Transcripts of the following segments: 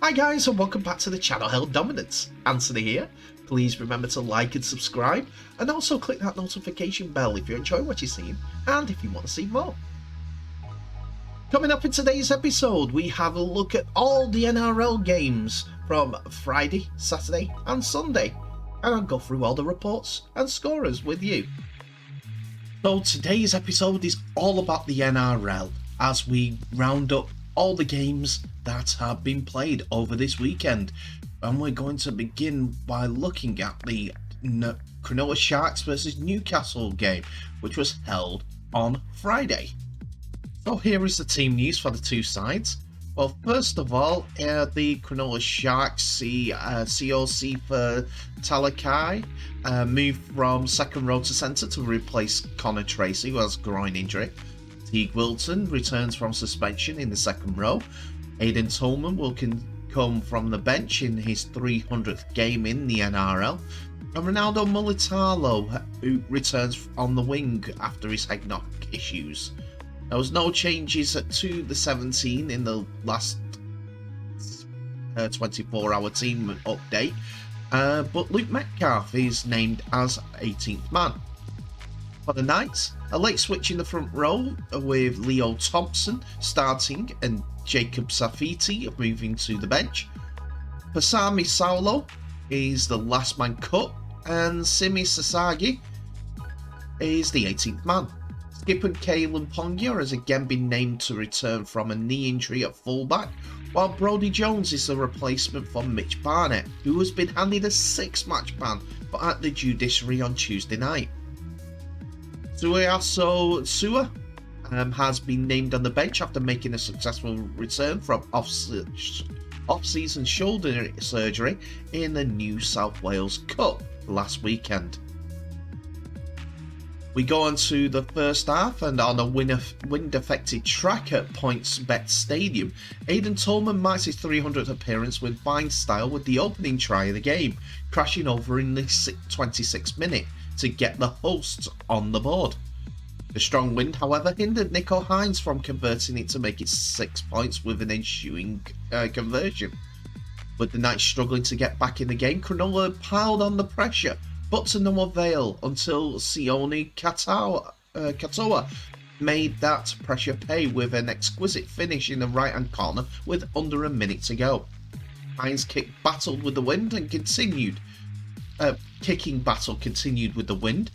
Hi guys and welcome back to the channel Held Dominance. Anthony here. Please remember to like and subscribe and also click that notification bell if you enjoy what you're seeing and if you want to see more. Coming up in today's episode we have a look at all the NRL games from Friday, Saturday and Sunday, and I'll go through all the reports and scorers with you. So today's episode is all about the NRL as we round up all the games that have been played over this weekend, and we're going to begin by looking at the Cronulla Sharks versus Newcastle game, which was held on Friday. So here is the team news for the two sides. Well, first of all, the Cronulla Sharks see COC for Talakai moved from second row to centre to replace Connor Tracy, who has a groin injury. Teague Wilton returns from suspension in the second row. Aidan Tolman will come from the bench in his 300th game in the NRL. And Ronaldo Mulitalo, who returns on the wing after his head knock issues. There was no changes to the 17 in the last 24-hour team update, but Luke Metcalf is named as 18th man. For the Knights, a late switch in the front row with Leo Thompson starting and Jacob Safiti moving to the bench. Pasami Saulo is the last man cut and Simi Sasagi is the 18th man. Skipper Kalen Ponga has again been named to return from a knee injury at fullback, while Brodie Jones is the replacement for Mitch Barnett, who has been handed a 6-match ban at the judiciary on Tuesday night. Sueaso Sua has been named on the bench after making a successful return from off-season shoulder surgery in the New South Wales Cup last weekend. We go on to the first half, and on a wind-affected track at PointsBet Stadium, Aidan Tolman marks his 300th appearance with fine style with the opening try of the game, crashing over in the 26th minute to get the hosts on the board. The strong wind, however, hindered Nico Hines from converting it to make it 6 points with an ensuing conversion. With the Knights struggling to get back in the game, Cronulla piled on the pressure, but to no avail until Sione Katoa made that pressure pay with an exquisite finish in the right-hand corner with under a minute to go. Hines' kick battled with the wind and continued. Kicking battle continued with the wind,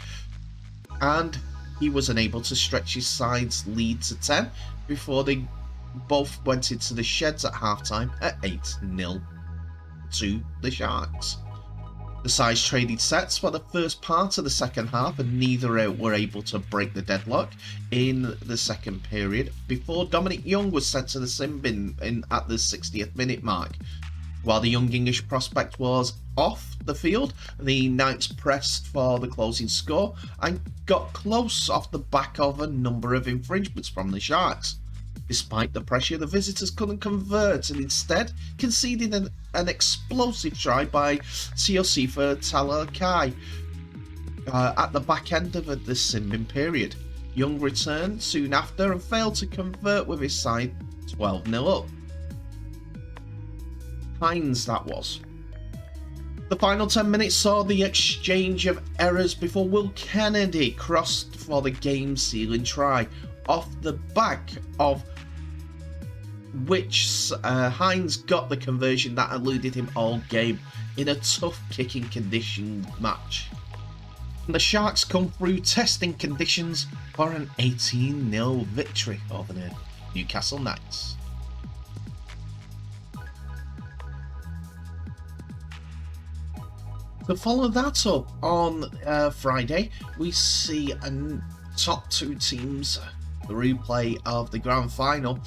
and he was unable to stretch his side's lead to 10 before they both went into the sheds at halftime at 8-0 to the Sharks. The sides traded sets for the first part of the second half, and neither were able to break the deadlock in the second period before Dominic Young was sent to the sin bin at the 60th minute mark. While the young English prospect was off the field, the Knights pressed for the closing score and got close off the back of a number of infringements from the Sharks. Despite the pressure, the visitors couldn't convert and instead conceded an explosive try by Siosifa Talakai at the back end of the sin-bin period. Young returned soon after and failed to convert with his side 12-0 up. Hines, that was. The final 10 minutes saw the exchange of errors before Will Kennedy crossed for the game-sealing try, off the back of which Hines got the conversion that eluded him all game in a tough kicking condition match. And the Sharks come through testing conditions for an 18-0 victory over the Newcastle Knights. To follow that up on Friday, we see a top two teams, the replay of the grand final,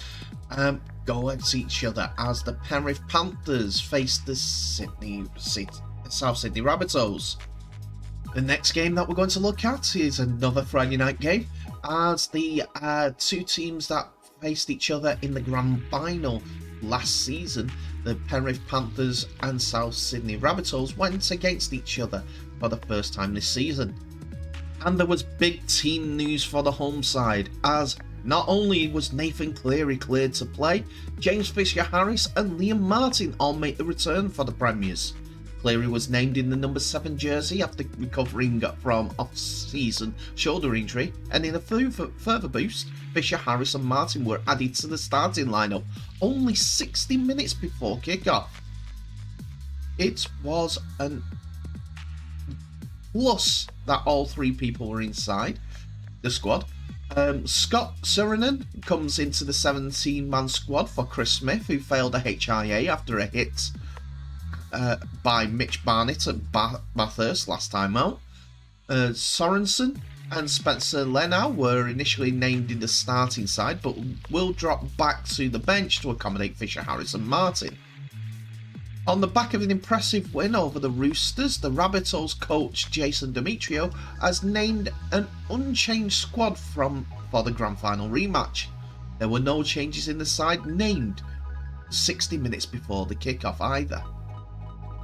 go against each other as the Penrith Panthers face the South Sydney Rabbitohs. The next game that we're going to look at is another Friday night game, as the two teams that faced each other in the grand final last season, the Penrith Panthers and South Sydney Rabbitohs, went against each other for the first time this season. And there was big team news for the home side, as Not only was Nathan Cleary cleared to play, James Fisher-Harris and Liam Martin all made the return for the Premiers. Cleary was named in the number 7 jersey after recovering from off-season shoulder injury, and in a further boost, Fisher-Harris and Martin were added to the starting lineup only 60 minutes before kickoff. It was an plus that all 3 people were inside the squad. Scott Surinam comes into the 17-man squad for Chris Smith, who failed a HIA after a hit by Mitch Barnett at Bathurst last time out. Sorensen and Spencer Lenau were initially named in the starting side, but will drop back to the bench to accommodate Fisher-Harris and Martin. On the back of an impressive win over the Roosters, the Rabbitohs coach Jason Demetrio has named an unchanged squad for the grand final rematch. There were no changes in the side named 60 minutes before the kickoff either.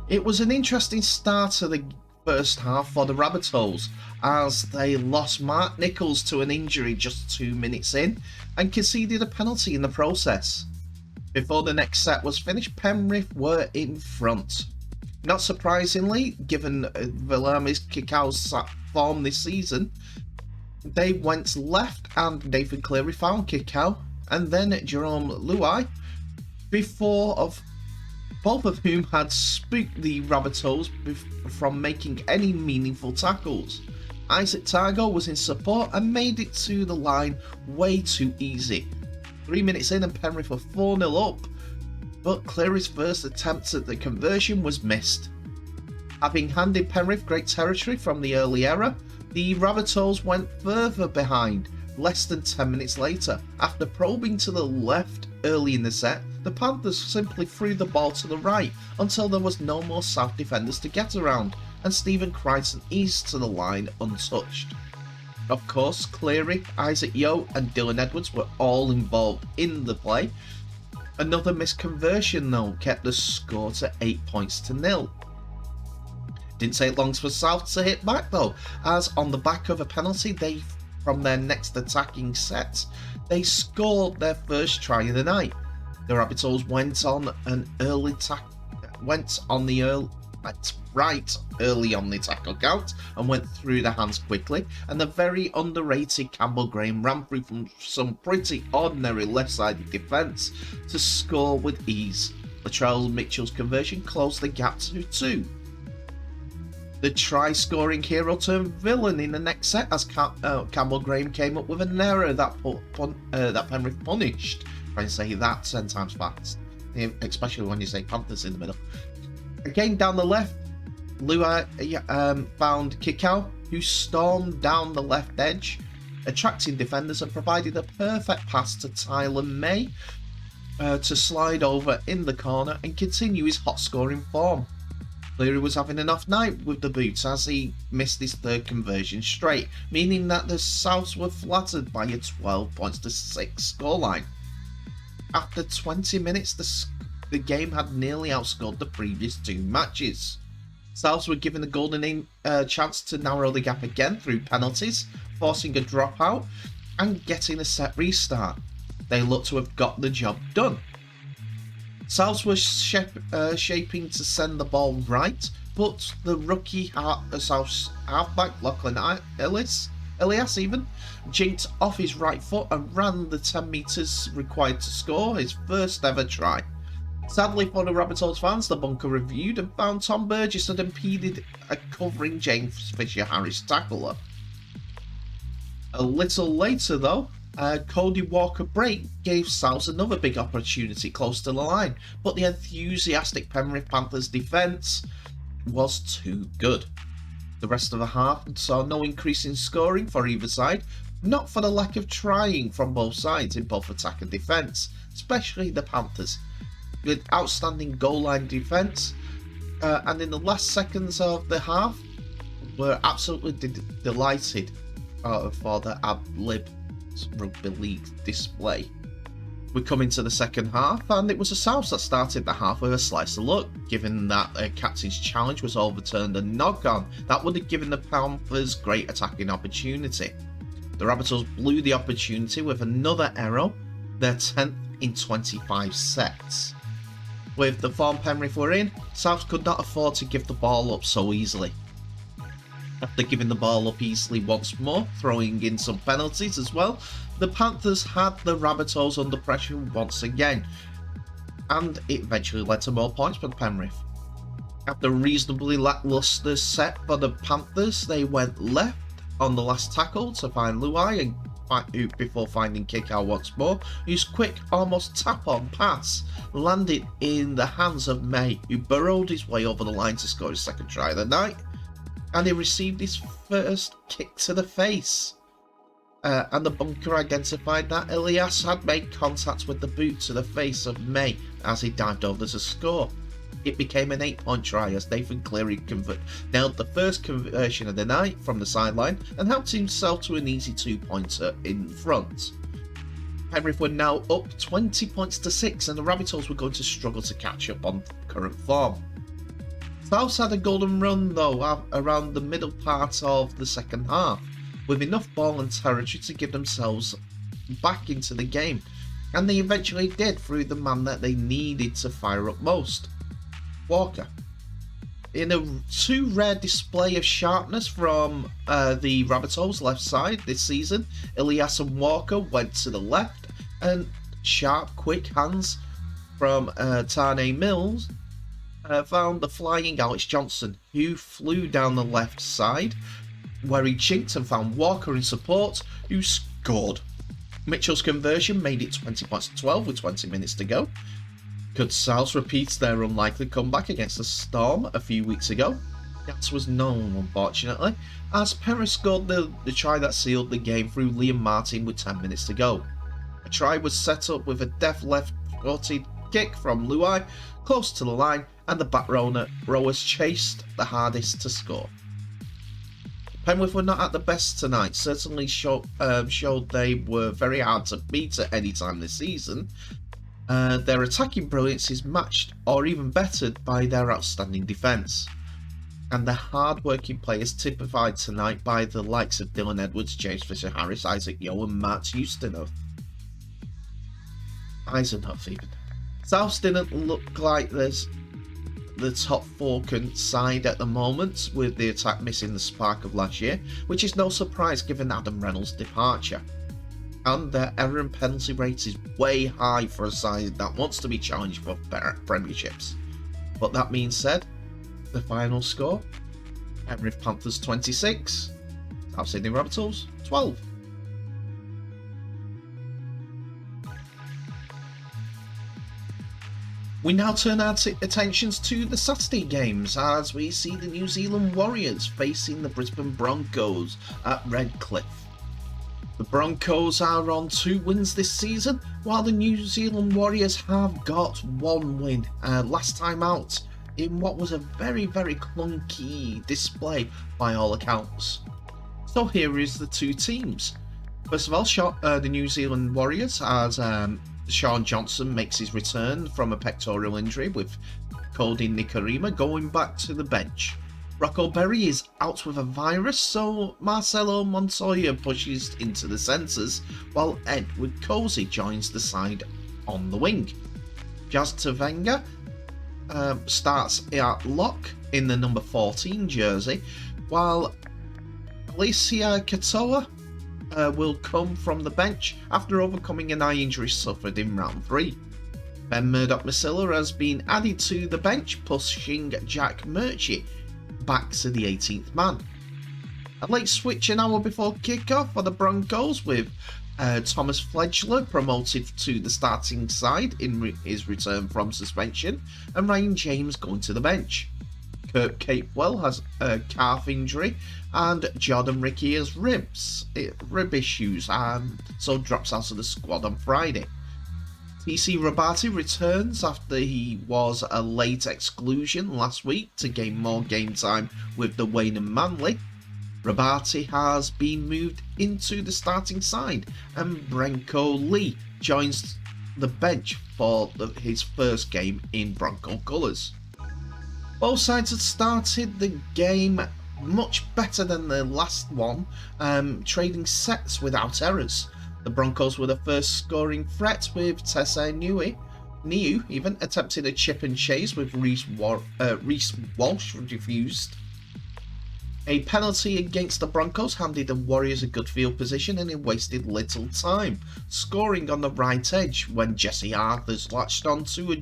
It was an interesting start to the first half for the Rabbitohs, as they lost Mark Nichols to an injury just 2 minutes in and conceded a penalty in the process. Before the next set was finished, Penrith were in front. Not surprisingly, given Viliame Kikau's form this season, they went left and Nathan Cleary found Kikau, and then Jerome Luai, both of whom had spooked the Rabbitohs from making any meaningful tackles. Isaac Targo was in support and made it to the line way too easy. 3 minutes in and Penrith were 4-0 up, but Cleary's first attempt at the conversion was missed. Having handed Penrith great territory from the early era, the Rabbitohs went further behind less than 10 minutes later. After probing to the left early in the set, the Panthers simply threw the ball to the right until there was no more South defenders to get around, and Stephen Crichton eased to the line untouched. Of course, Cleary, Isaac Yeo and Dylan Edwards were all involved in the play. Another missed conversion though kept the score to 8 points to 0. Didn't take long for South to hit back though, as on the back of a penalty from their next attacking set, they scored their first try of the night. The Rabbitohs went early on the tackle count and went through the hands quickly, and the very underrated Campbell Graham ran through from some pretty ordinary left-sided defence to score with ease. Latrell Mitchell's conversion closed the gap to 2. The try-scoring hero turned villain in the next set as Campbell Graham came up with an error that Penrith punished. Try and say that 10 times fast, especially when you say Panthers in the middle. Again down the left, Lua found Kikau, who stormed down the left edge, attracting defenders and provided a perfect pass to Tyler May to slide over in the corner and continue his hot scoring form. Cleary was having an off night with the boots as he missed his third conversion straight, meaning that the Souths were flattered by a 12 points to 6 scoreline. After 20 minutes, the game had nearly outscored the previous 2 matches. Souths were given the golden chance to narrow the gap again through penalties, forcing a dropout and getting a set restart. They looked to have got the job done. Souths were shaping to send the ball right, but the rookie Souths halfback Lachlan Elias even jinked off his right foot and ran the 10 metres required to score his first ever try. Sadly for the Rabbitohs fans, the bunker reviewed and found Tom Burgess had impeded a covering James Fisher-Harris tackler. A little later though, Cody Walker-Brake gave Souths another big opportunity close to the line, but the enthusiastic Penrith Panthers defence was too good. The rest of the half saw no increase in scoring for either side, not for the lack of trying from both sides in both attack and defence, especially the Panthers, with outstanding goal line defence, and in the last seconds of the half were absolutely delighted for the Ad-Lib Rugby League display. We come into the second half, and it was the Souths that started the half with a slice of luck, given that a captain's challenge was overturned and knock on. That would have given the Panthers great attacking opportunity. The Rabbitohs blew the opportunity with another error, their 10th in 25 sets. With the form Penrith were in, South could not afford to give the ball up so easily. After giving the ball up easily once more, throwing in some penalties as well, the Panthers had the Rabbitohs under pressure once again, and it eventually led to more points for Penrith. After a reasonably lacklustre set for the Panthers, they went left on the last tackle to find Luai before finding Kickout once more, whose quick, almost tap-on pass landed in the hands of May, who burrowed his way over the line to score his second try of the night, and he received his first kick to the face. And the bunker identified that Elias had made contact with the boot to the face of May as he dived over to score. It became an 8-point try as Nathan Cleary nailed the first conversion of the night from the sideline and helped himself to an easy 2-pointer in front. Penrith were now up 20 points to 6, and the Rabbitohs were going to struggle to catch up on current form. Souths had a golden run though around the middle part of the second half, with enough ball and territory to give themselves back into the game, and they eventually did through the man that they needed to fire up most, Walker. In a too rare display of sharpness from the Rabbitohs' left side this season, Elias and Walker went to the left, and sharp, quick hands from Tane Mills found the flying Alex Johnson, who flew down the left side, where he chinked and found Walker in support, who scored. Mitchell's conversion made it 20 points to 12 with 20 minutes to go. Could Souths repeat their unlikely comeback against the Storm a few weeks ago? The answer was no, unfortunately, as Penrith scored the try that sealed the game through Liam Martin with 10 minutes to go. A try was set up with a deft left-footed kick from Luai, close to the line, and the back rowers chased the hardest to score. Penrith were not at the best tonight, certainly showed they were very hard to beat at any time this season. Their attacking brilliance is matched or even bettered by their outstanding defence, and the hard-working players typified tonight by the likes of Dylan Edwards, James Fisher-Harris, Isaac Yeo and Matt Ustinov. Eisenhuth even. Souths didn't look like there's the top four side at the moment, with the attack missing the spark of last year, which is no surprise given Adam Reynolds' departure. And their error and penalty rate is way high for a side that wants to be challenged for premierships. But that being said, the final score: Penrith Panthers 26, South Sydney Rabbitohs 12. We now turn our attentions to the Saturday games as we see the New Zealand Warriors facing the Brisbane Broncos at Redcliffe. The Broncos are on 2 wins this season, while the New Zealand Warriors have got 1 win last time out in what was a very, very clunky display by all accounts. So here is the two teams. First of all, the New Zealand Warriors, as Sean Johnson makes his return from a pectoral injury, with Cody Nikorima going back to the bench. Rocco Berry is out with a virus, so Marcelo Montoya pushes into the centres, while Edward Cozy joins the side on the wing. Jazz Tavenga starts at lock in the number 14 jersey, while Alicia Katoa will come from the bench after overcoming an eye injury suffered in round 3. Ben Murdoch-Masila has been added to the bench, pushing Jack Murchie back to the 18th man. A late switch an hour before kickoff for the Broncos, with Thomas Fledgler promoted to the starting side in his return from suspension, and Ryan James going to the bench. Kurt Capewell has a calf injury, and Jordan Ricky has rib issues, so drops out of the squad on Friday. TC Rabati returns after he was a late exclusion last week to gain more game time with the Wayne and Manly. Rabati has been moved into the starting side, and Brenko Lee joins the bench for his first game in Bronco colours. Both sides had started the game much better than the last one, trading sets without errors. The Broncos were the first scoring threat, with Tessa Niu even attempting a chip and chase with Reece Walsh refused. A penalty against the Broncos handed the Warriors a good field position, and it wasted little time, scoring on the right edge when Jesse Arthurs latched onto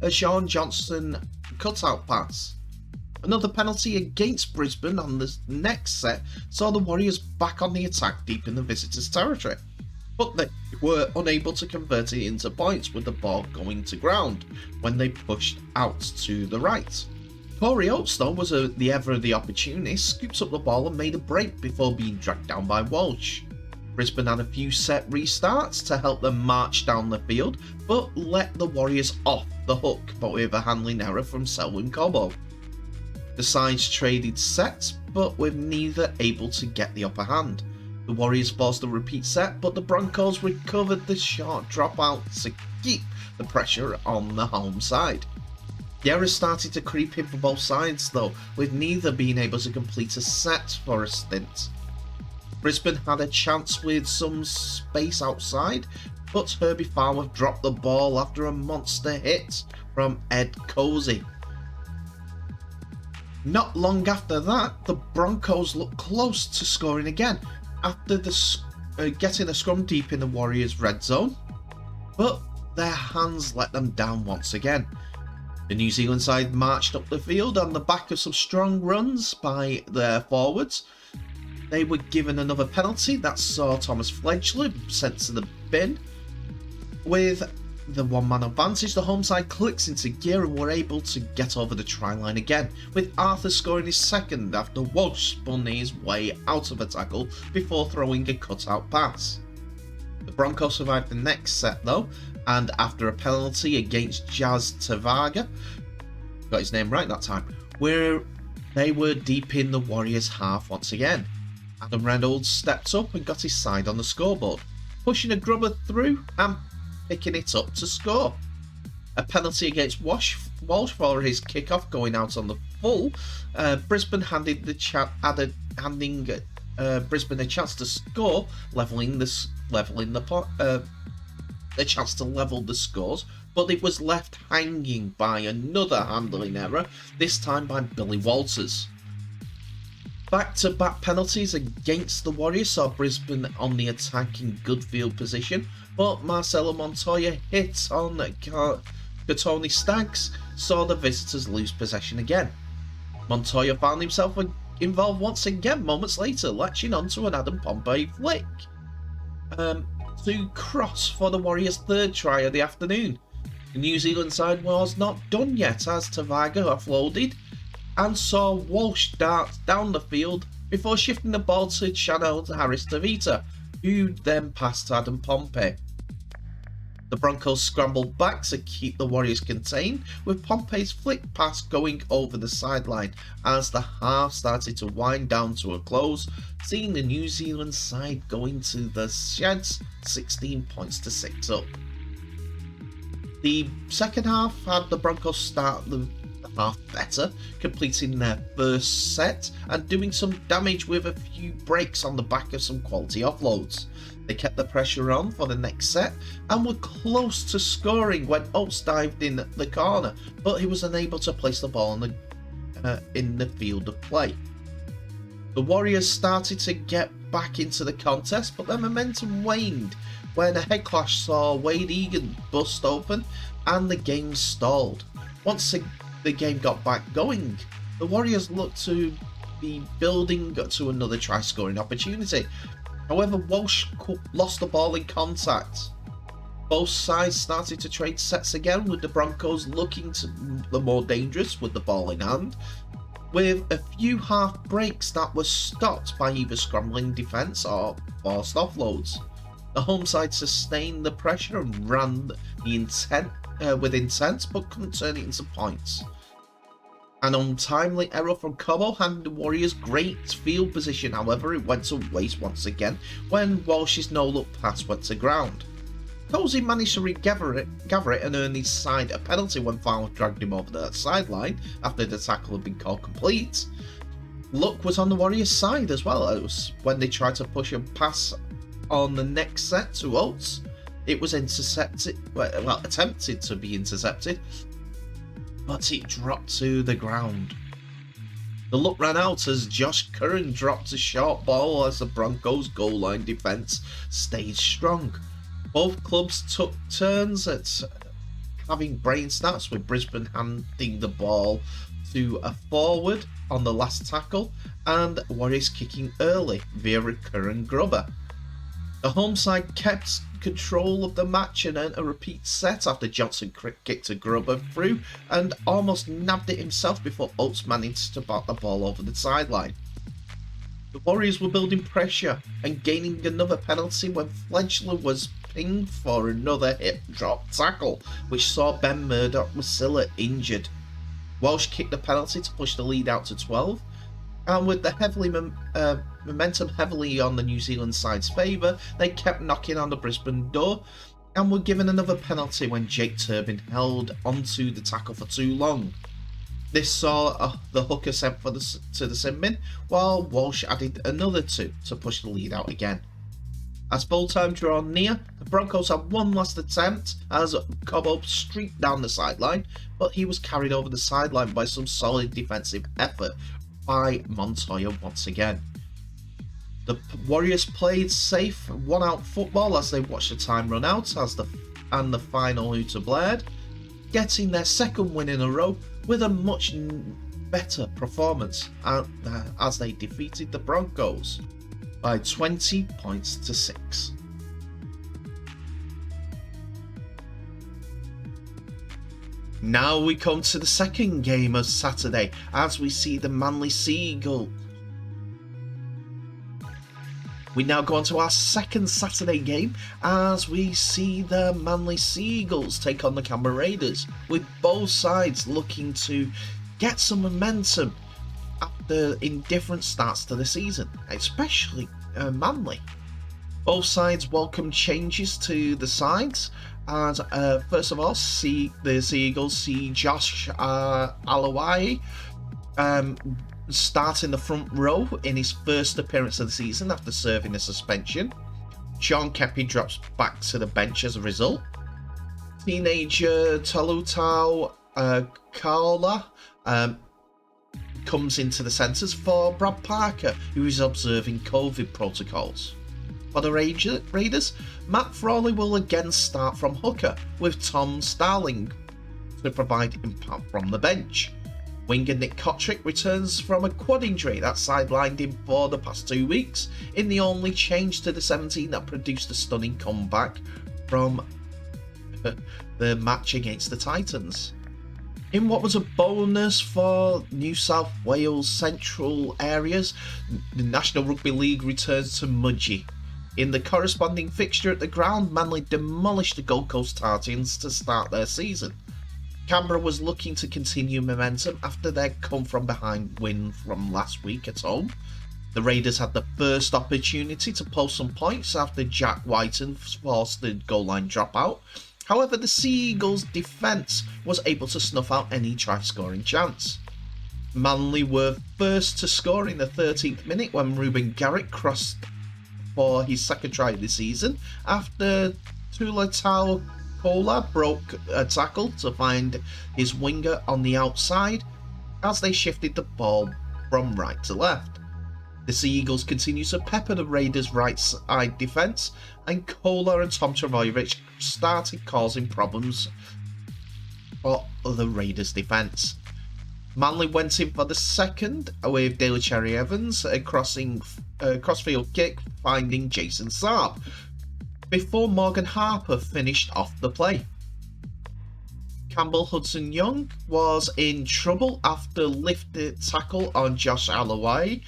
a Sean Johnson cutout pass. Another penalty against Brisbane on the next set saw the Warriors back on the attack deep in the visitors' territory, but they were unable to convert it into points with the ball going to ground when they pushed out to the right. Corey Oates, though, was the ever the opportunist, scooped up the ball and made a break before being dragged down by Walsh. Brisbane had a few set restarts to help them march down the field, but let the Warriors off the hook with a handling error from Selwyn Cobbo. The sides traded sets, but with neither able to get the upper hand. The Warriors forced a repeat set, but the Broncos recovered the short dropout to keep the pressure on the home side. The errors started to creep in for both sides, though, with neither being able to complete a set for a stint. Brisbane had a chance with some space outside, but Herbie Farmer dropped the ball after a monster hit from Ed Cozy. Not long after that, the Broncos looked close to scoring again after getting a scrum deep in the Warriors' red zone, but their hands let them down once again. The New Zealand side marched up the field on the back of some strong runs by their forwards. They were given another penalty that saw Thomas Fledgley sent to the bin. With the one-man advantage, the home side clicks into gear and were able to get over the try line again, with Arthur scoring his second after Walsh spun his way out of a tackle before throwing a cutout pass. The Broncos survived the next set, though, and after a penalty against Jazz Tavaga, got his name right that time, where they were deep in the Warriors' half once again. Adam Reynolds stepped up and got his side on the scoreboard, pushing a grubber through and picking it up to score. A penalty against Walsh for his kickoff going out on the full. Brisbane handing Brisbane a chance to score, leveling the chance to level the scores, but it was left hanging by another handling error, this time by Billy Walters. Back-to-back penalties against the Warriors saw Brisbane on the attack in good field position, but Marcelo Montoya hit on Katoni Staggs saw the visitors lose possession again. Montoya found himself involved once again moments later, latching onto an Adam Pompey flick to cross for the Warriors' third try of the afternoon. The New Zealand side was not done yet as Tavaga offloaded and saw Walsh dart down the field before shifting the ball to Chanel Harris-Tavita, who then passed to Adam Pompey. The Broncos scrambled back to keep the Warriors contained, with Pompey's flick pass going over the sideline as the half started to wind down to a close, seeing the New Zealand side going to the sheds 16 points to 6 up. The second half had the Broncos start the half better, completing their first set and doing some damage with a few breaks on the back of some quality offloads. They kept the pressure on for the next set and were close to scoring when Oates dived in the corner, but he was unable to place the ball in the field of play. The Warriors started to get back into the contest, but their momentum waned when a head clash saw Wade Egan bust open and the game stalled. Once the game got back going, the Warriors looked to be building to another try-scoring opportunity. However, Walsh lost the ball in contact. Both sides started to trade sets again, with the Broncos looking to the more dangerous with the ball in hand, with a few half breaks that were stopped by either scrambling defence or forced offloads. The home side sustained the pressure and ran with intent, but couldn't turn it into points. An untimely error from Cobbo handed the Warriors great field position, however it went to waste once again when Walsh's no-look pass went to ground. Cozy managed to gather it and earn his side a penalty when Farmer dragged him over the sideline after the tackle had been called complete. Luck was on the Warriors' side as well. It was when they tried to push a pass on the next set to Oates. It was intercepted, well, attempted to be intercepted, but it dropped to the ground. The luck ran out as Josh Curran dropped a short ball as the Broncos' goal line defence stayed strong. Both clubs took turns at having brain stats, with Brisbane handing the ball to a forward on the last tackle and Warriors kicking early via a Curran grubber. The home side kept control of the match and earned a repeat set after Johnson kicked a grubber through and almost nabbed it himself before Oates managed to bat the ball over the sideline. The Warriors were building pressure and gaining another penalty when Fledgler was pinged for another hip drop tackle, which saw Ben Murdoch-Masila injured. Walsh kicked the penalty to push the lead out to 12, and with the momentum heavily on the New Zealand side's favour, they kept knocking on the Brisbane door and were given another penalty when Jake Turbin held onto the tackle for too long. This saw the hooker sent to the sin bin, while Walsh added another two to push the lead out again. As full time drew near, the Broncos had one last attempt as Cobbo streaked down the sideline, but he was carried over the sideline by some solid defensive effort by Montoya once again. The Warriors played safe, one-out football as they watched the time run out and the final hooter blared, getting their second win in a row with a much better performance as they defeated the Broncos by 20 points to 6. Now we come to the second game of Saturday as we see the Manly Seagulls. We now go on to our second Saturday game as we see the Manly Seagulls take on the Canberra Raiders, with both sides looking to get some momentum after indifferent starts to the season, especially Manly. Both sides welcome changes to the sides, and first of all, the Seagulls see Josh Alawai start in the front row in his first appearance of the season after serving a suspension. Sean Kepi drops back to the bench as a result. Teenager Talutau Kaola comes into the centres for Brad Parker, who is observing COVID protocols. For the Raiders, Matt Frawley will again start from hooker, with Tom Starling to provide impact from the bench. Winger Nick Kotrick returns from a quad injury that sidelined him for the past 2 weeks, in the only change to the 17 that produced a stunning comeback from the match against the Titans. In what was a bonus for New South Wales central areas, the National Rugby League returns to Mudgee. In the corresponding fixture at the ground, Manly demolished the Gold Coast Titans to start their season. Canberra was looking to continue momentum after their come-from-behind win from last week at home. The Raiders had the first opportunity to pull some points after Jack Whiten forced the goal line dropout. However, the Seagulls' defence was able to snuff out any try-scoring chance. Manly were first to score in the 13th minute when Ruben Garrick crossed for his second try of the season after Tulatau Kola broke a tackle to find his winger on the outside as they shifted the ball from right to left. The Seagulls continue to pepper the Raiders' right side defence, and Kola and Tom Trbojevic started causing problems for the Raiders' defence. Manly went in for the second with Daly Cherry Evans a crossfield kick finding Jason Saab, before Morgan Harper finished off the play. Campbell Hudson-Young was in trouble after lifted tackle on Josh Alawai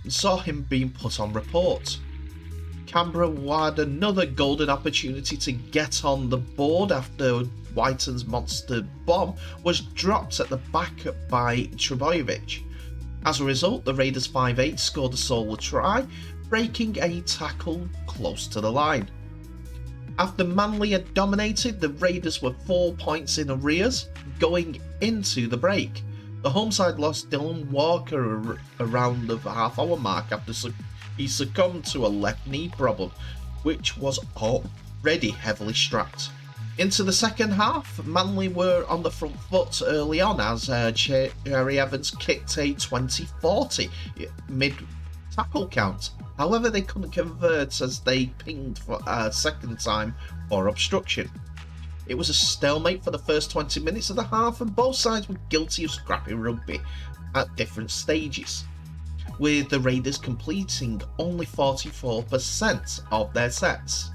saw him being put on report. Canberra had another golden opportunity to get on the board after Whiten's monster bomb was dropped at the back by Trbojevic. As a result, the Raiders 5'8" scored a solo try, breaking a tackle close to the line. After Manly had dominated, the Raiders were 4 points in arrears going into the break. The home side lost Dylan Walker around the half-hour mark after he succumbed to a left knee problem, which was already heavily strapped. Into the second half, Manly were on the front foot early on as Cherry Evans kicked a 20-40 mid-tackle count. However, they couldn't convert as they pinged for a second time for obstruction. It was a stalemate for the first 20 minutes of the half, and both sides were guilty of scrappy rugby at different stages, with the Raiders completing only 44% of their sets.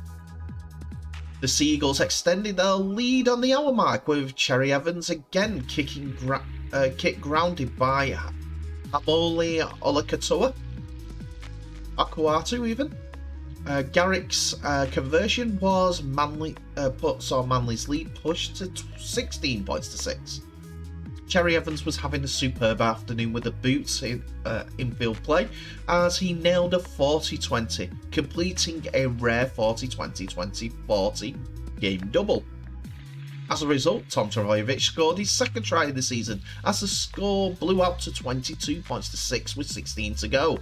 The Seagulls extended their lead on the hour mark, with Cherry Evans again kick grounded by Amole Olakatoa, Akuatu even. Garrick's conversion was saw Manly's lead pushed to 16 points to 6. Cherry Evans was having a superb afternoon with the boots in infield play as he nailed a 40-20, completing a rare 40-20-20-40 game double. As a result, Tom Trbojevic scored his second try of the season as the score blew out to 22 points to 6 with 16 to go.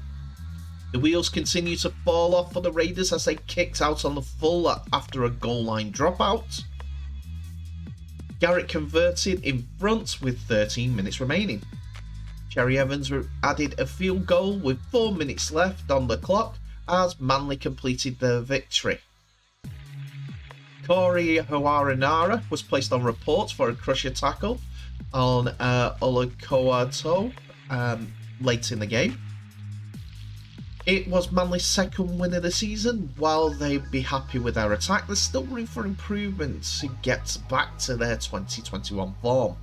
The wheels continued to fall off for the Raiders as they kicked out on the full after a goal line dropout. Garrick converted in front with 13 minutes remaining. Cherry Evans added a field goal with 4 minutes left on the clock as Manly completed their victory. Corey Hawaranara was placed on report for a crusher tackle on Olakoato late in the game. It was Manly's second win of the season. While they'd be happy with their attack, there's still room for improvement to get back to their 2021 form.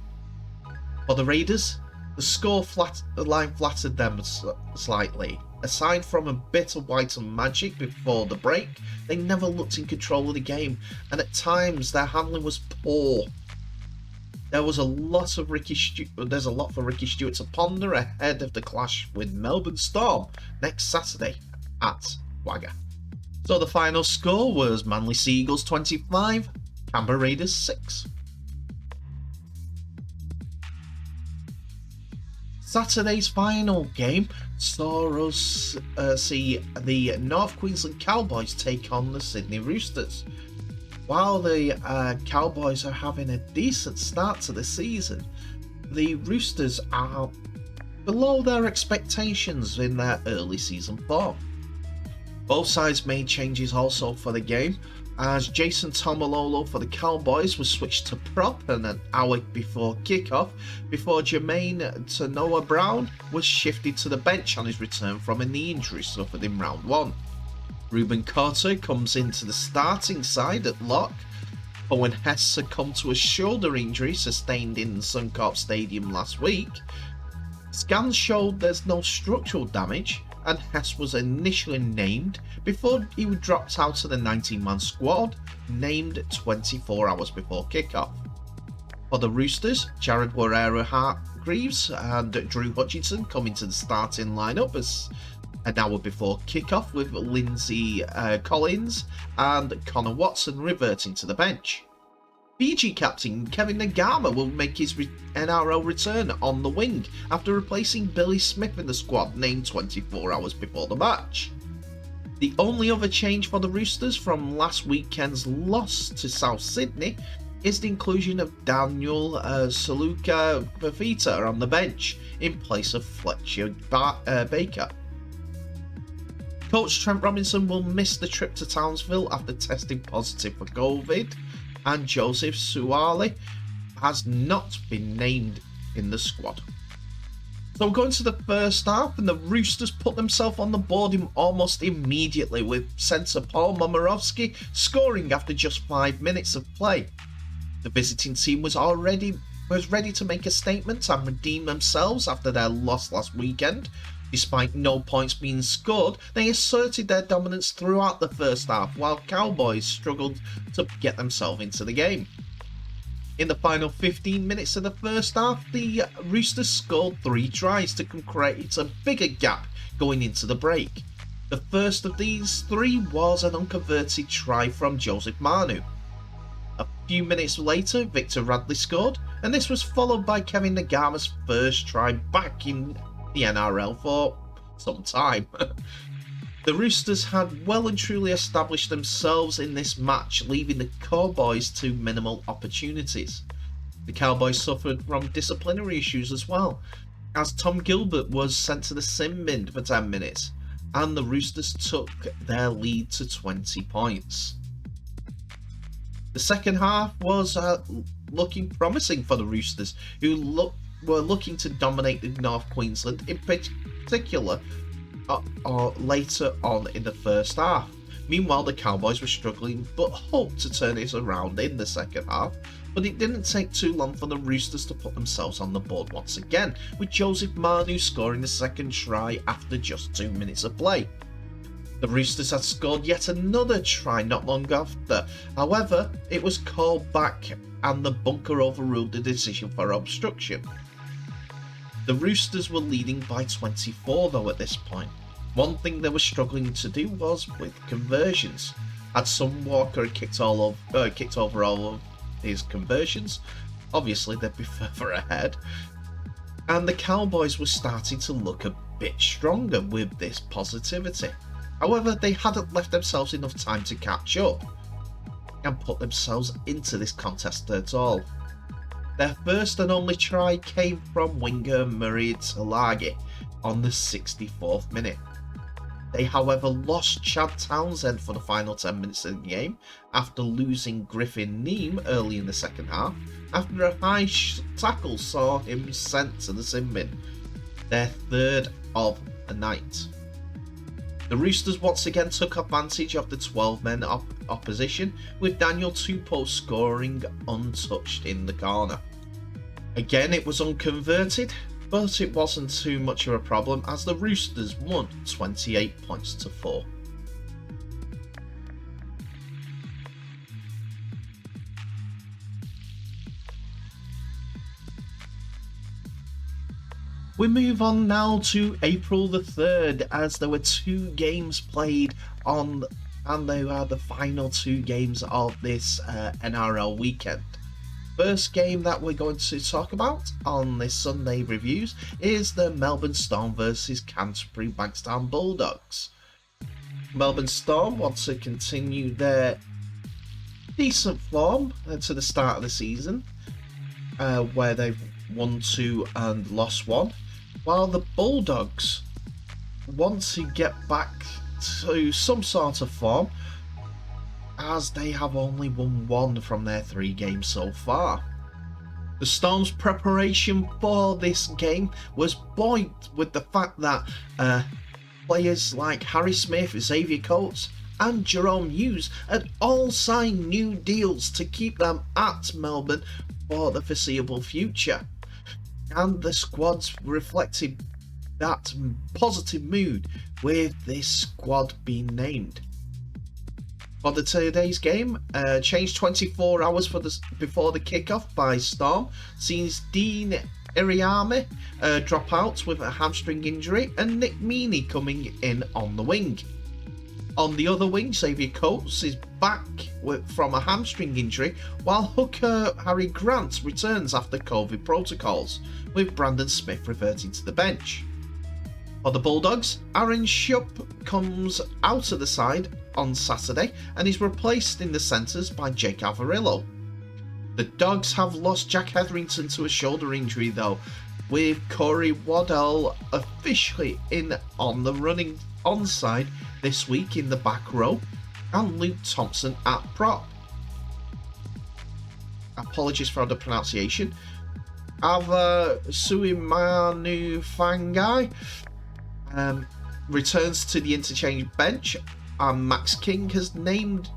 For the Raiders, the line flattered them slightly. Aside from a bit of white and magic before the break, they never looked in control of the game, and at times their handling was poor. There's a lot for Ricky Stewart to ponder ahead of the clash with Melbourne Storm next Saturday at Wagga. So the final score was Manly Seagulls 25, Canberra Raiders 6. Saturday's final game saw us see the North Queensland Cowboys take on the Sydney Roosters. While the Cowboys are having a decent start to the season, the Roosters are below their expectations in their early season form. Both sides made changes also for the game, as Jason Tomalolo for the Cowboys was switched to prop an hour before kickoff, before Jermaine Tanoa Brown was shifted to the bench on his return from a knee injury suffered in round 1. Ruben Carter comes into the starting side at lock. Owen Hess succumbed to a shoulder injury sustained in Suncorp Stadium last week. Scans showed there's no structural damage, and Hess was initially named before he was dropped out of the 19-man squad, named 24 hours before kickoff. For the Roosters, Jared Warrera-Hargreaves and Drew Hutchinson come into the starting lineup as an hour before kickoff, with Lindsay Collins and Connor Watson reverting to the bench. Fiji captain Kevin Nagama will make his NRL return on the wing after replacing Billy Smith in the squad, named 24 hours before the match. The only other change for the Roosters from last weekend's loss to South Sydney is the inclusion of Daniel Saluka Fafita on the bench in place of Fletcher Baker. Coach Trent Robinson will miss the trip to Townsville after testing positive for COVID, and Joseph Suwali has not been named in the squad. So we're going to the first half, and the Roosters put themselves on the board almost immediately, with centre Paul Momirovski scoring after just 5 minutes of play. The visiting team was ready to make a statement and redeem themselves after their loss last weekend. Despite no points being scored, they asserted their dominance throughout the first half, while Cowboys struggled to get themselves into the game. In the final 15 minutes of the first half, the Roosters scored 3 tries to create a bigger gap going into the break. The first of these 3 was an unconverted try from Joseph Manu. A few minutes later, Victor Radley scored, and this was followed by Kevin Nagama's first try back in the NRL for some time. The Roosters had well and truly established themselves in this match, leaving the Cowboys to minimal opportunities. The Cowboys suffered from disciplinary issues as well, as Tom Gilbert was sent to the sin bin for 10 minutes, and the Roosters took their lead to 20 points. The second half was looking promising for the Roosters, who were looking to dominate the North Queensland, in particular or later on in the first half. Meanwhile, the Cowboys were struggling but hoped to turn it around in the second half, but it didn't take too long for the Roosters to put themselves on the board once again, with Joseph Manu scoring the second try after just 2 minutes of play. The Roosters had scored yet another try not long after, however, it was called back and the bunker overruled the decision for obstruction. The Roosters were leading by 24 though at this point. One thing they were struggling to do was with conversions. Had Sam Walker kicked over all of his conversions, obviously they'd be further ahead. And the Cowboys were starting to look a bit stronger with this positivity. However, they hadn't left themselves enough time to catch up and put themselves into this contest at all. Their first and only try came from winger Murray Talagi on the 64th minute. They, however, lost Chad Townsend for the final 10 minutes of the game after losing Griffin Neame early in the second half, after a high tackle saw him sent to the sin bin, their third of the night. The Roosters once again took advantage of the 12-men opposition, with Daniel Tupou scoring untouched in the corner. Again, it was unconverted, but it wasn't too much of a problem as the Roosters won 28 points to 4. We move on now to April the 3rd, as there were 2 games played on, and they are the final 2 games of this NRL weekend. First game that we're going to talk about on this Sunday reviews is the Melbourne Storm versus Canterbury Bankstown Bulldogs. Melbourne Storm want to continue their decent form to the start of the season, where they've won 2 and lost 1, while the Bulldogs want to get back to some sort of form, as they have only won 1 from their 3 games so far. The Storm's preparation for this game was buoyed with the fact that players like Harry Smith, Xavier Coates and Jerome Hughes had all signed new deals to keep them at Melbourne for the foreseeable future, and the squads reflected that positive mood with this squad being named. For today's game, changed 24 hours before the kickoff by Storm, sees Dean Iriame drop out with a hamstring injury and Nick Meaney coming in on the wing. On the other wing, Xavier Coates is back from a hamstring injury, while hooker Harry Grant returns after COVID protocols, with Brandon Smith reverting to the bench. For the Bulldogs, Aaron Shupp comes out of the side on Saturday and is replaced in the centres by Jake Avarillo. The Dogs have lost Jack Hetherington to a shoulder injury though, with Corey Waddell officially in on the running onside this week in the back row, and Luke Thompson at prop. Apologies for the pronunciation. Ava Suimanu Fangai returns to the interchange bench, and Max King has named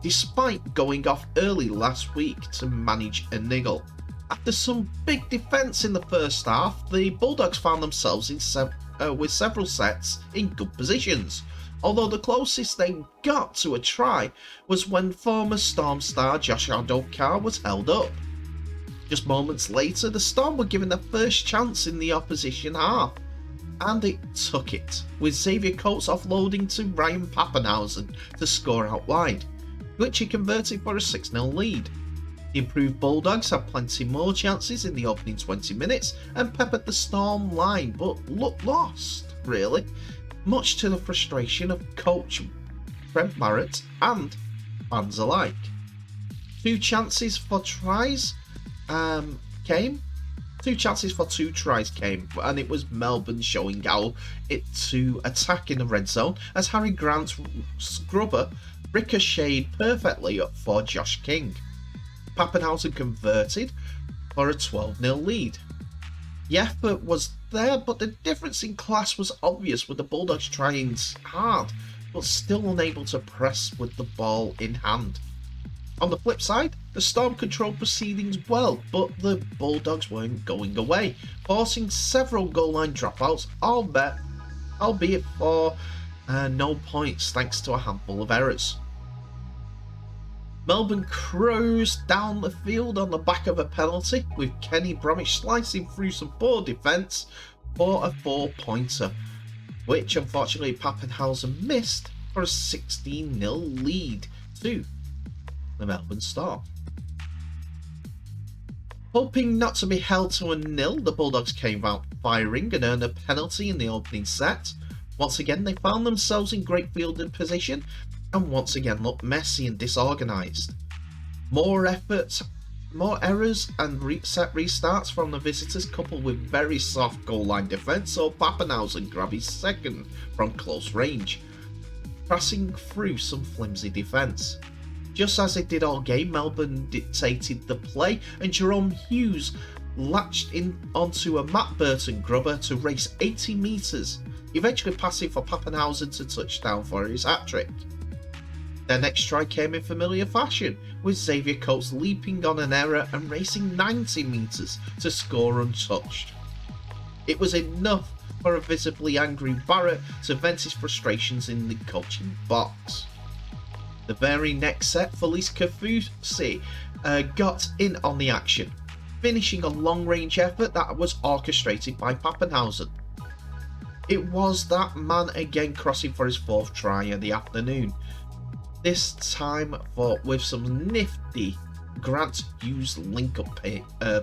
despite going off early last week to manage a niggle. After some big defence in the first half, the Bulldogs found themselves with several sets in good positions, although the closest they got to a try was when former Storm star Josh Adokar was held up. Just moments later, the Storm were given their first chance in the opposition half, and it took it, with Xavier Coates offloading to Ryan Pappenhausen to score out wide, which he converted for a 6-0 lead. The improved Bulldogs had plenty more chances in the opening 20 minutes and peppered the Storm line, but looked lost, really, much to the frustration of coach Brent Barrett and fans alike. Two chances for two tries came, and it was Melbourne showing how it to attack in the red zone as Harry Grant's scrubber ricocheted perfectly up for Josh King. Pappenhausen converted for a 12-0 lead. The effort was there, but the difference in class was obvious, with the Bulldogs trying hard but still unable to press with the ball in hand. On the flip side, the Storm controlled proceedings well, but the Bulldogs weren't going away, forcing several goal line dropouts, albeit for no points thanks to a handful of errors. Melbourne cruised down the field on the back of a penalty, with Kenny Bromwich slicing through some poor defence for a 4-pointer, which unfortunately Pappenhausen missed for a 16-0 lead to the Melbourne Storm. Hoping not to be held to a nil, the Bulldogs came out firing and earned a penalty in the opening set. Once again, they found themselves in great fielding position and once again looked messy and disorganised. More efforts, more errors and set restarts from the visitors, coupled with very soft goal line defence, saw Pappenhausen grab his second from close range, passing through some flimsy defence. Just as it did all game, Melbourne dictated the play, and Jerome Hughes latched in onto a Matt Burton grubber to race 80 metres, eventually passing for Pappenhausen to touchdown for his hat-trick. Their next try came in familiar fashion, with Xavier Coates leaping on an error and racing 90 metres to score untouched. It was enough for a visibly angry Barrett to vent his frustrations in the coaching box. The very next set, Felice Kafusi got in on the action, finishing a long-range effort that was orchestrated by Pappenhausen. It was that man again crossing for his fourth try of the afternoon, this time with some nifty Grant Hughes link-up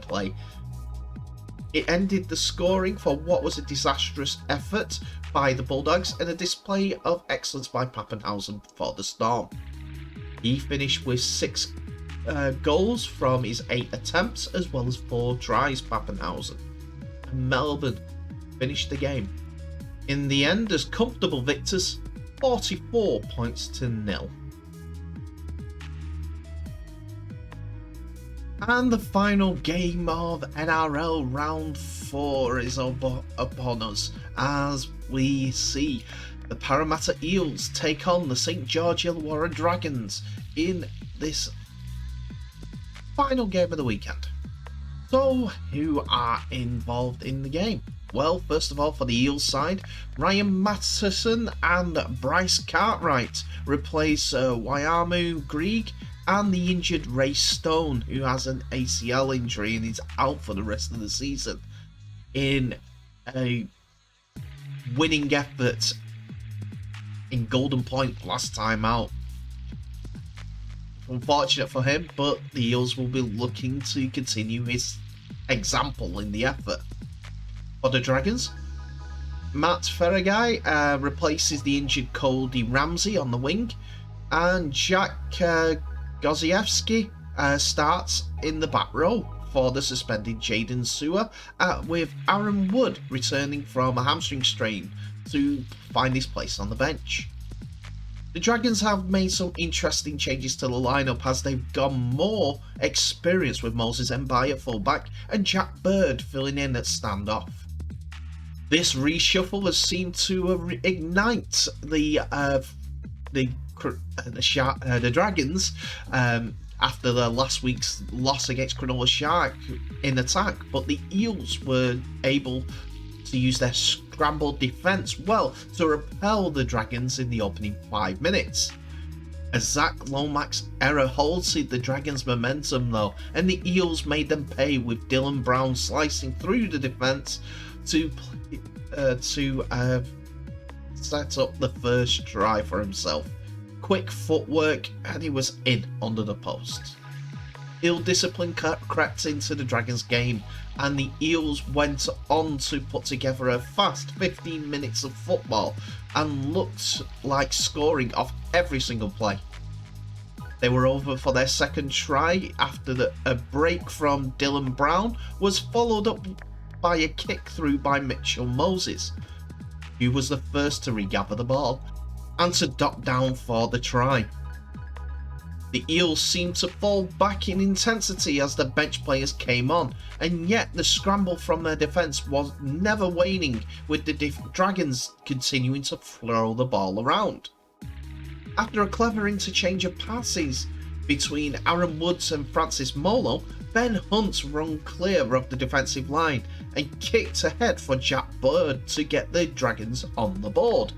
play. It ended the scoring for what was a disastrous effort by the Bulldogs and a display of excellence by Pappenhausen for the Storm. He finished with 6 goals from his 8 attempts, as well as 4 tries, Pappenhausen. Melbourne finished the game in the end as comfortable victors, 44 points to 0. And the final game of NRL Round 4 is upon us, as we see the Parramatta Eels take on the St George Illawarra Dragons in this final game of the weekend. So, who are involved in the game? Well, first of all, for the Eels side, Ryan Matheson and Bryce Cartwright replace Waiamu Greig and the injured Ray Stone, who has an ACL injury and is out for the rest of the season, in a winning effort in Golden Point last time out. Unfortunate for him, but the Eels will be looking to continue his example in the effort. For the Dragons, Matt Ferragai replaces the injured Cody Ramsey on the wing, and Jack Goziewski starts in the back row for the suspended Jaden Sewer, with Aaron Wood returning from a hamstring strain to find his place on the bench. The Dragons have made some interesting changes to the lineup as they've gone more experience, with Moses Mbai at fullback and Jack Bird filling in at standoff. This reshuffle has seemed to ignite the Dragons after their last week's loss against Cronulla Shark in attack, but the Eels were able to use their scrambled defence well to repel the Dragons in the opening 5 minutes. A Zach Lomax error halted the Dragons' momentum though, and the Eels made them pay, with Dylan Brown slicing through the defence to set up the first try for himself. Quick footwork and he was in under the post. Ill-discipline crept into the Dragons game, and the Eels went on to put together a fast 15 minutes of football and looked like scoring off every single play. They were over for their second try after a break from Dylan Brown was followed up by a kick through by Mitchell Moses, who was the first to regather the ball and to duck down for the try. The Eels seemed to fall back in intensity as the bench players came on, and yet the scramble from their defence was never waning, with the Dragons continuing to throw the ball around. After a clever interchange of passes between Aaron Woods and Francis Molo, Ben Hunt run clear of the defensive line and kicked ahead for Jack Bird to get the Dragons on the board.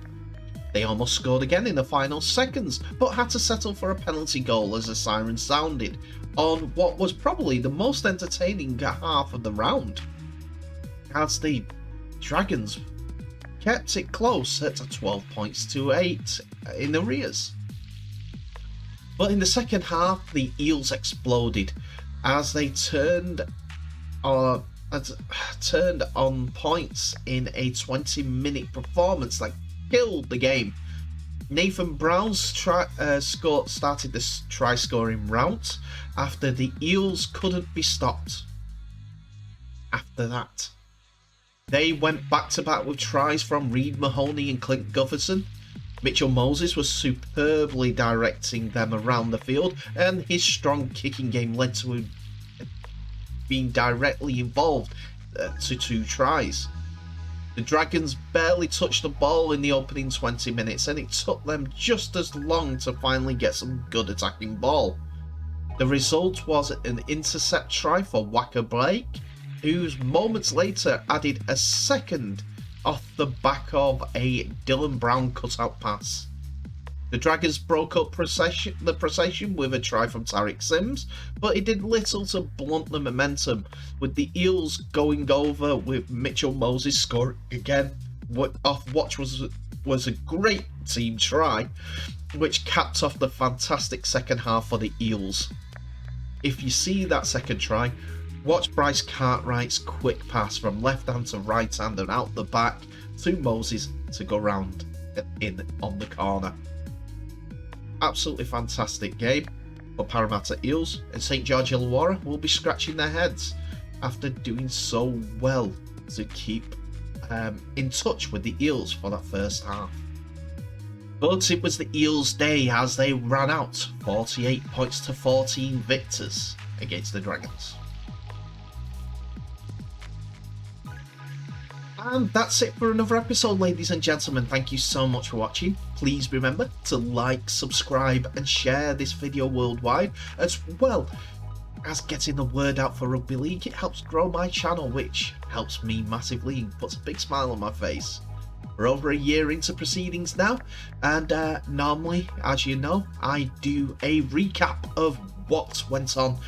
They almost scored again in the final seconds, but had to settle for a penalty goal as the siren sounded on what was probably the most entertaining half of the round, as the Dragons kept it close at 12 points to 8 in arrears. But in the second half, the Eels exploded as they turned on points in a 20-minute performance that killed the game. Nathan Brown's started the try-scoring route after the Eels couldn't be stopped. After that, they went back-to-back with tries from Reid Mahoney and Clint Gutherson. Mitchell Moses was superbly directing them around the field, and his strong kicking game led to being directly involved to 2 tries. The Dragons barely touched the ball in the opening 20 minutes, and it took them just as long to finally get some good attacking ball. The result was an intercept try for Wacker Blake, whose moments later added a second off the back of a Dylan Brown cutout pass. The Dragons broke up the procession with a try from Tariq Sims, but it did little to blunt the momentum, with the Eels going over with Mitchell Moses scoring again off what was a great team try, which capped off the fantastic second half for the Eels. If you see that second try, watch Bryce Cartwright's quick pass from left hand to right hand and out the back to Moses to go round in on the corner. Absolutely fantastic game for Parramatta Eels, and St George Illawarra will be scratching their heads after doing so well to keep in touch with the Eels for that first half. But it was the Eels' day as they ran out 48 points to 14 victors against the Dragons. And that's it for another episode, ladies and gentlemen. Thank you so much for watching. Please remember to like, subscribe and share this video worldwide, as well as getting the word out for Rugby League. It helps grow my channel, which helps me massively and puts a big smile on my face. We're over a year into proceedings now, and normally, as you know, I do a recap of what went on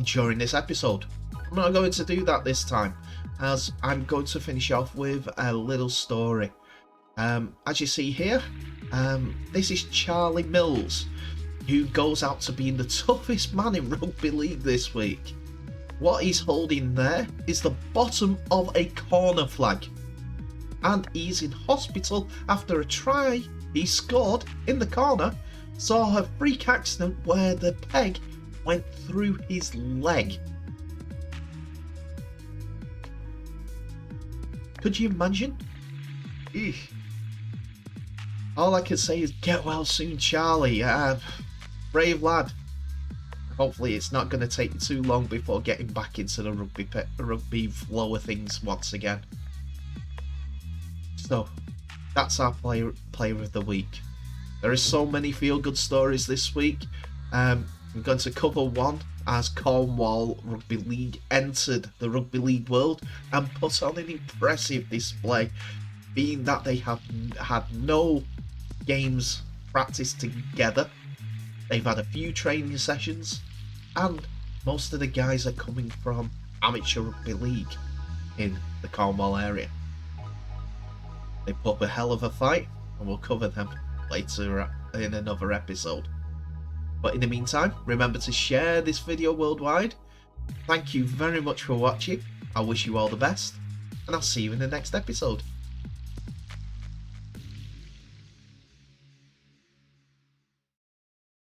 during this episode. I'm not going to do that this time, as I'm going to finish off with a little story. As you see here, this is Charlie Mills, who goes out to being the toughest man in Rugby League this week. What he's holding there is the bottom of a corner flag, and he's in hospital after a try he scored in the corner saw a freak accident where the peg went through his leg. Could you imagine? Eesh. All I can say is get well soon, Charlie. Brave lad. Hopefully it's not going to take you too long before getting back into the rugby flow of things once again. So, that's our player of the week. There are so many feel-good stories this week. I'm going to cover one as Cornwall Rugby League entered the rugby league world and put on an impressive display, being that they have had no games practiced together. They've had a few training sessions, and most of the guys are coming from amateur rugby league in the Cornwall area. They put up a hell of a fight, and we'll cover them later in another episode. But in the meantime, remember to share this video worldwide. Thank you very much for watching. I wish you all the best, and I'll see you in the next episode.